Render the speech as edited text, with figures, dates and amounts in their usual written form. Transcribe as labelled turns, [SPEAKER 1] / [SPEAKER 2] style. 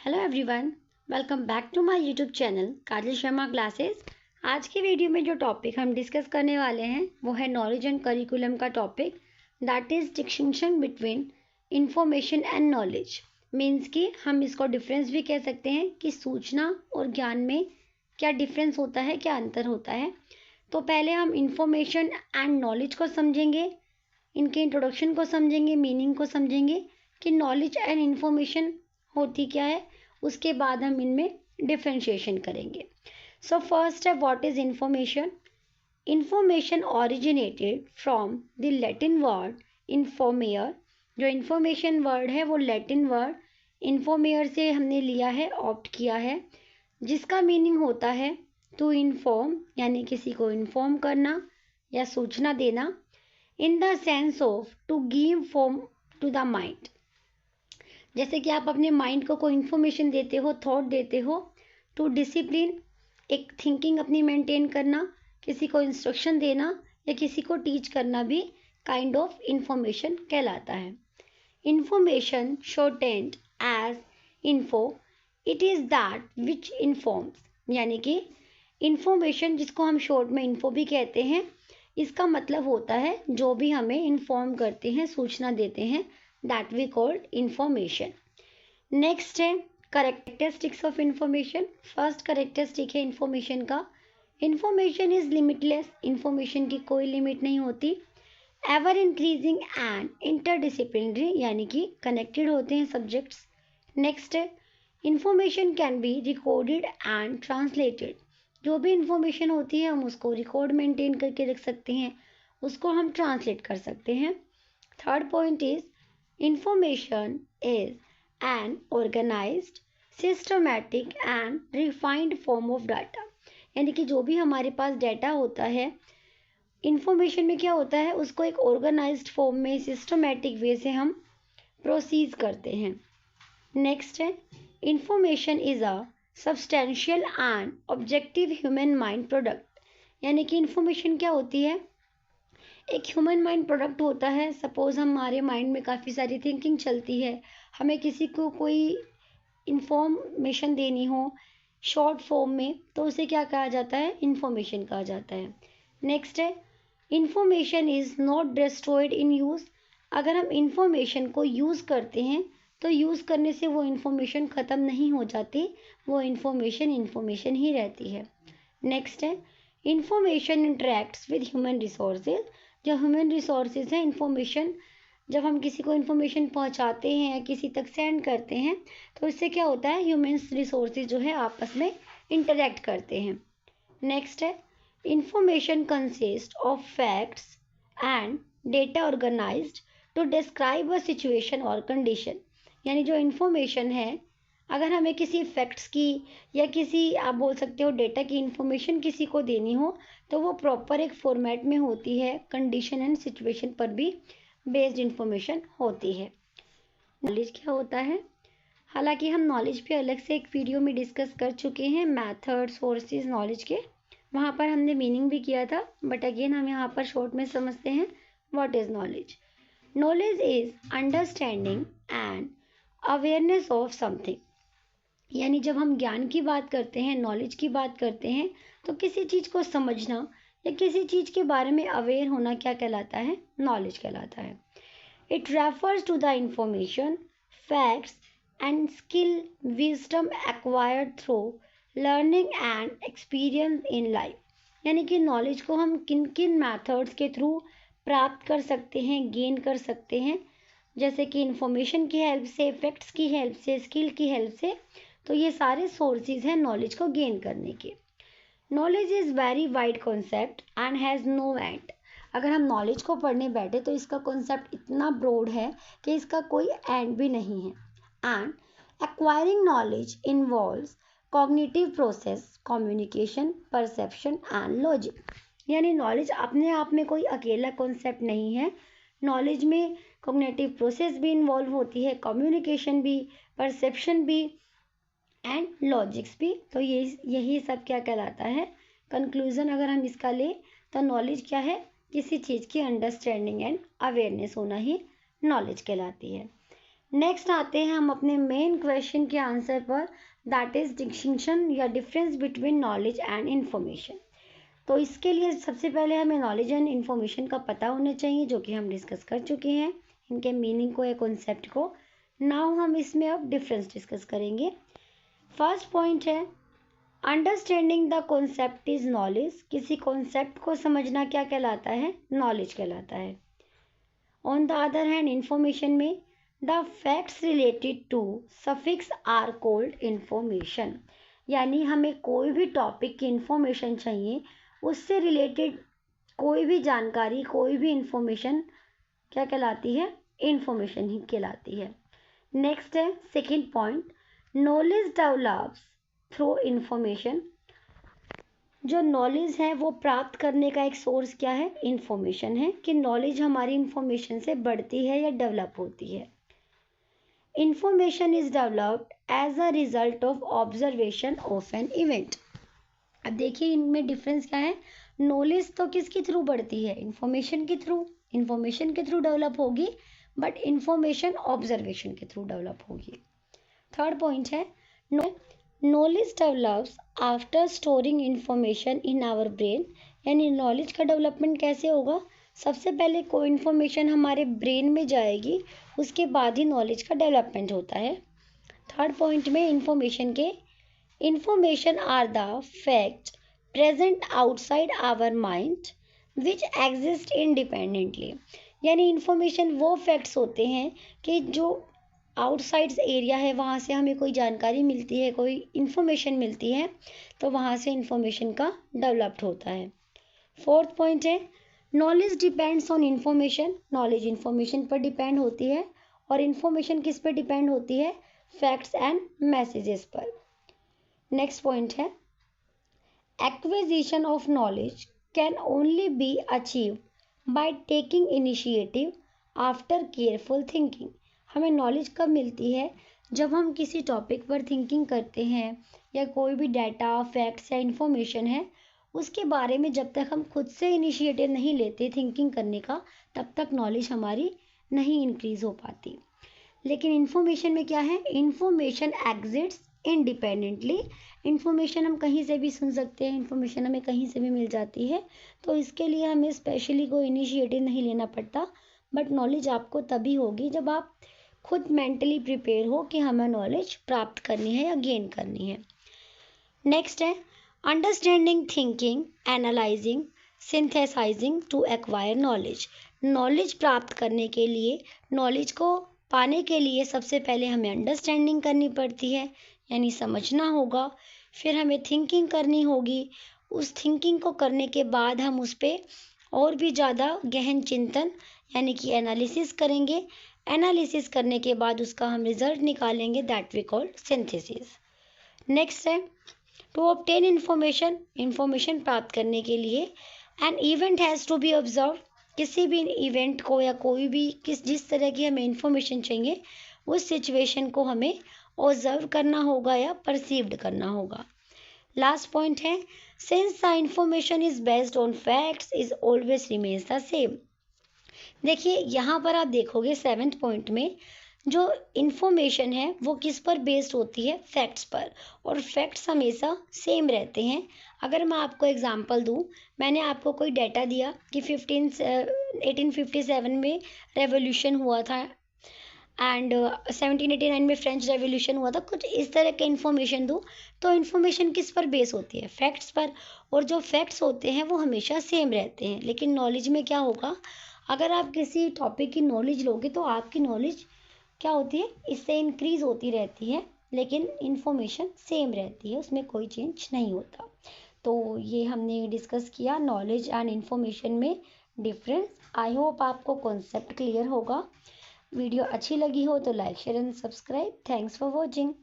[SPEAKER 1] Hello everyone, welcome back to my YouTube channel Kajal Sharma classes. आज की video में जो टॉपिक हम डिस्कस करने वाले हैं वो है नॉलेज एंड करिकुलम का topic, that is distinction between information and knowledge. Means कि हम इसको डिफरेंस भी कह सकते हैं कि सूचना और ज्ञान में क्या डिफरेंस होता है, क्या अंतर होता है। तो पहले हम इंफॉर्मेशन एंड नॉलेज को समझेंगे, इनके इंट्रोडक्शन को समझेंगे, मीनिंग को समझेंगे कि नॉलेज एंड इंफॉर्मेशन होती क्या है। उसके बाद हम इनमें डिफरेंशिएशन करेंगे। सो फर्स्ट है, what is information. Information originated from the Latin word informare. जो इंफॉर्मेशन वर्ड है वो लैटिन वर्ड इन्फॉर्मेयर से हमने लिया है, ऑप्ट किया है, जिसका मीनिंग होता है टू इन्फॉर्म, यानी किसी को इन्फॉर्म करना या सूचना देना, in the sense of to give form to the mind. जैसे कि आप अपने माइंड को कोई इन्फॉर्मेशन देते हो, थॉट देते हो, टू डिसिप्लिन, एक थिंकिंग अपनी मेंटेन करना, किसी को इंस्ट्रक्शन देना या किसी को टीच करना भी काइंड ऑफ इंफॉर्मेशन कहलाता है। Information shortened as info, it is that which informs, यानी कि इंफॉर्मेशन जिसको हम शॉर्ट में इन्फो भी कहते हैं, इसका मतलब होता है जो भी हमें इन्फॉर्म करते हैं, सूचना देते हैं, that we called information. Next है characteristics of information. First characteristic है इंफॉर्मेशन का, इंफॉर्मेशन इज लिमिटलेस, इंफॉर्मेशन की कोई लिमिट नहीं होती। एवर इंक्रीजिंग एंड इंटरडिसिप्लिनरी, यानी कि कनेक्टेड होते हैं सब्जेक्ट्स। नेक्स्ट है information can be recorded and translated. जो भी इंफॉर्मेशन होती है हम उसको रिकॉर्ड मेंटेन करके रख सकते हैं, उसको हम ट्रांसलेट कर सकते हैं। Third point is information is an organized, systematic and refined form of data। यानी कि जो भी हमारे पास डाटा होता है, इंफॉर्मेशन में क्या होता है, उसको एक ऑर्गेनाइज्ड फॉर्म में सिस्टमैटिक वे से हम प्रोसीड करते हैं। नेक्स्ट है information is a substantial and objective human mind product. यानी कि इंफॉर्मेशन क्या होती है, एक ह्यूमन माइंड प्रोडक्ट होता है। सपोज हमारे माइंड में काफ़ी सारी थिंकिंग चलती है, हमें किसी को कोई इंफॉर्मेशन देनी हो शॉर्ट फॉर्म में, तो उसे क्या कहा जाता है, इंफॉर्मेशन कहा जाता है। नेक्स्ट है information is not destroyed in use. अगर हम इंफॉर्मेशन को यूज़ करते हैं तो यूज़ करने से वो इंफॉर्मेशन ख़त्म नहीं हो जाती, वो इंफॉर्मेशन ही रहती है। नेक्स्ट है information interacts with human resources. जो ह्यूमन रिसोर्सेज हैं, इंफॉर्मेशन जब हम किसी को इंफॉर्मेशन पहुंचाते हैं या किसी तक सेंड करते हैं तो इससे क्या होता है, ह्यूमन रिसोर्सेज जो है आपस में इंटरेक्ट करते हैं। नेक्स्ट है information consist of facts and data organised to describe a situation और कंडीशन। यानी जो इंफॉर्मेशन है, अगर हमें किसी फैक्ट्स की या किसी, आप बोल सकते हो डेटा की इंफॉर्मेशन किसी को देनी हो, तो वो प्रॉपर एक फॉर्मेट में होती है, कंडीशन एंड सिचुएशन पर भी बेस्ड इंफॉर्मेशन होती है। नॉलेज क्या होता है, हालांकि हम नॉलेज पे अलग से एक वीडियो में डिस्कस कर चुके हैं, मैथड सोर्सेज नॉलेज के, वहाँ पर हमने मीनिंग भी किया था, बट अगेन हम यहाँ पर शॉर्ट में समझते हैं what is knowledge. Knowledge is understanding and awareness of something. यानी जब हम ज्ञान की बात करते हैं, नॉलेज की बात करते हैं, तो किसी चीज़ को समझना या किसी चीज़ के बारे में अवेयर होना क्या कहलाता है, नॉलेज कहलाता है। It refers to the information, facts and skill wisdom acquired through learning and experience in life. यानी कि नॉलेज को हम किन किन मैथड्स के थ्रू प्राप्त कर सकते हैं, गेन कर सकते हैं, जैसे कि इंफॉर्मेशन की हेल्प से, फैक्ट्स की हेल्प से, स्किल की हेल्प से। तो ये सारे सोर्सेज हैं नॉलेज को गेन करने के। Knowledge is very wide concept and has no end. अगर हम नॉलेज को पढ़ने बैठे तो इसका कॉन्सेप्ट इतना ब्रॉड है कि इसका कोई एंड भी नहीं है। And acquiring knowledge involves cognitive process, communication, perception and logic. यानी नॉलेज अपने आप में कोई अकेला कॉन्सेप्ट नहीं है। नॉलेज में कॉग्निटिव प्रोसेस भी इन्वॉल्व होती है, कम्युनिकेशन भी, परसेप्शन भी एंड लॉजिक्स भी। तो यही सब क्या कहलाता है, कंक्लूजन अगर हम इसका लें तो नॉलेज क्या है, किसी चीज़ की अंडरस्टैंडिंग एंड अवेयरनेस होना ही नॉलेज कहलाती है। नेक्स्ट आते हैं हम अपने मेन क्वेश्चन के आंसर पर, दैट इज डिस्टिंक्शन या difference between knowledge and information. तो इसके लिए सबसे पहले हमें नॉलेज एंड इन्फॉर्मेशन का पता होना चाहिए, जो कि हम डिस्कस कर चुके हैं, इनके मीनिंग को या कॉन्सेप्ट को। नाउ हम इसमें अब डिफरेंस डिस्कस करेंगे। फर्स्ट पॉइंट है understanding the concept is knowledge. किसी कॉन्सेप्ट को समझना क्या कहलाता है? नॉलेज कहलाता है। On the other hand information में the facts related to suffix are called information. यानी हमें कोई भी टॉपिक की इंफॉर्मेशन चाहिए, उससे रिलेटेड कोई भी जानकारी, कोई भी इंफॉर्मेशन क्या कहलाती है? इंफॉर्मेशन ही कहलाती है। नेक्स्ट है second point, knowledge develops through information. जो नॉलेज है वो प्राप्त करने का एक सोर्स क्या है? इंफॉर्मेशन है, कि नॉलेज हमारी इंफॉर्मेशन से बढ़ती है या डेवलप होती है। Information is developed as a result of observation of an event. अब देखिए इनमें डिफरेंस क्या है। नॉलेज तो किसके थ्रू बढ़ती है? इंफॉर्मेशन के थ्रू। इंफॉर्मेशन के थ्रू डेवलप होगी, बट इंफॉर्मेशन ऑब्जर्वेशन के थ्रू डेवलप होगी। थर्ड पॉइंट है knowledge develops after storing information in our brain. यानी नॉलेज का डेवलपमेंट कैसे होगा? सबसे पहले कोई इंफॉर्मेशन हमारे ब्रेन में जाएगी, उसके बाद ही नॉलेज का डेवलपमेंट होता है। थर्ड पॉइंट में information are the fact present outside our mind which exist independently. यानी इंफॉर्मेशन वो फैक्ट्स होते हैं कि जो आउटसाइड एरिया है, वहाँ से हमें कोई जानकारी मिलती है, कोई इन्फॉर्मेशन मिलती है, तो वहाँ से इन्फॉर्मेशन का डेवलप्ड होता है। फोर्थ पॉइंट है knowledge depends on information. Knowledge information पर डिपेंड होती है, और इन्फॉर्मेशन किस पर डिपेंड होती है? फैक्ट्स एंड मैसेजेस पर। नेक्स्ट पॉइंट है acquisition of knowledge can only be achieve by taking initiative after careful thinking. हमें नॉलेज कब मिलती है? जब हम किसी टॉपिक पर थिंकिंग करते हैं, या कोई भी डाटा, फैक्ट्स या इंफॉर्मेशन है, उसके बारे में जब तक हम खुद से इनिशिएटिव नहीं लेते थिंकिंग करने का, तब तक नॉलेज हमारी नहीं इंक्रीज हो पाती। लेकिन इंफॉर्मेशन में क्या है? Information exits independently. इंफॉर्मेशन हम कहीं से भी सुन सकते हैं, इंफॉर्मेशन हमें कहीं से भी मिल जाती है, तो इसके लिए हमें स्पेशली कोई इनिशिएटिव नहीं लेना पड़ता। बट नॉलेज आपको तभी होगी जब आप खुद मेंटली प्रिपेयर हो कि हमें नॉलेज प्राप्त करनी है या गेन करनी है। नेक्स्ट है understanding, thinking, analysing, synthesising to acquire knowledge. Knowledge प्राप्त करने के लिए, नॉलेज को पाने के लिए सबसे पहले हमें अंडरस्टैंडिंग करनी पड़ती है, यानी समझना होगा। फिर हमें थिंकिंग करनी होगी। उस थिंकिंग को करने के बाद हम उस पर और भी ज़्यादा गहन चिंतन यानी कि एनालिसिस करेंगे। एनालिसिस करने के बाद उसका हम रिजल्ट निकालेंगे, that we call synthesis. Next है टू ऑब्टेन इंफॉर्मेशन। इंफॉर्मेशन प्राप्त करने के लिए an event has to be observe. किसी भी इवेंट को या कोई भी जिस तरह की हमें इंफॉर्मेशन चाहिए, उस सिचुएशन को हमें ऑब्जर्व करना होगा या परसीव्ड करना होगा। लास्ट पॉइंट है since the information is based on facts is always remains the same. देखिए यहाँ पर आप देखोगे सेवेंथ पॉइंट में जो इंफॉर्मेशन है वो किस पर बेस्ड होती है? फैक्ट्स पर, और फैक्ट्स हमेशा सेम रहते हैं। अगर मैं आपको एग्जांपल दूं, मैंने आपको कोई डाटा दिया कि 1857 में रेवोल्यूशन हुआ था एंड 1789 में फ्रेंच रेवोल्यूशन हुआ था, कुछ इस तरह के इन्फॉर्मेशन दूं, तो इन्फॉर्मेशन किस पर बेस होती है? फैक्ट्स पर। और जो फैक्ट्स होते हैं वो हमेशा सेम रहते हैं। लेकिन नॉलेज में क्या होगा? अगर आप किसी टॉपिक की नॉलेज लोगे तो आपकी नॉलेज क्या होती है? इससे इंक्रीज होती रहती है, लेकिन इन्फॉर्मेशन सेम रहती है, उसमें कोई चेंज नहीं होता। तो ये हमने डिस्कस किया नॉलेज एंड इन्फॉर्मेशन में डिफरेंस। आई होप आपको कॉन्सेप्ट क्लियर होगा। वीडियो अच्छी लगी हो तो like, share and subscribe. Thanks for watching.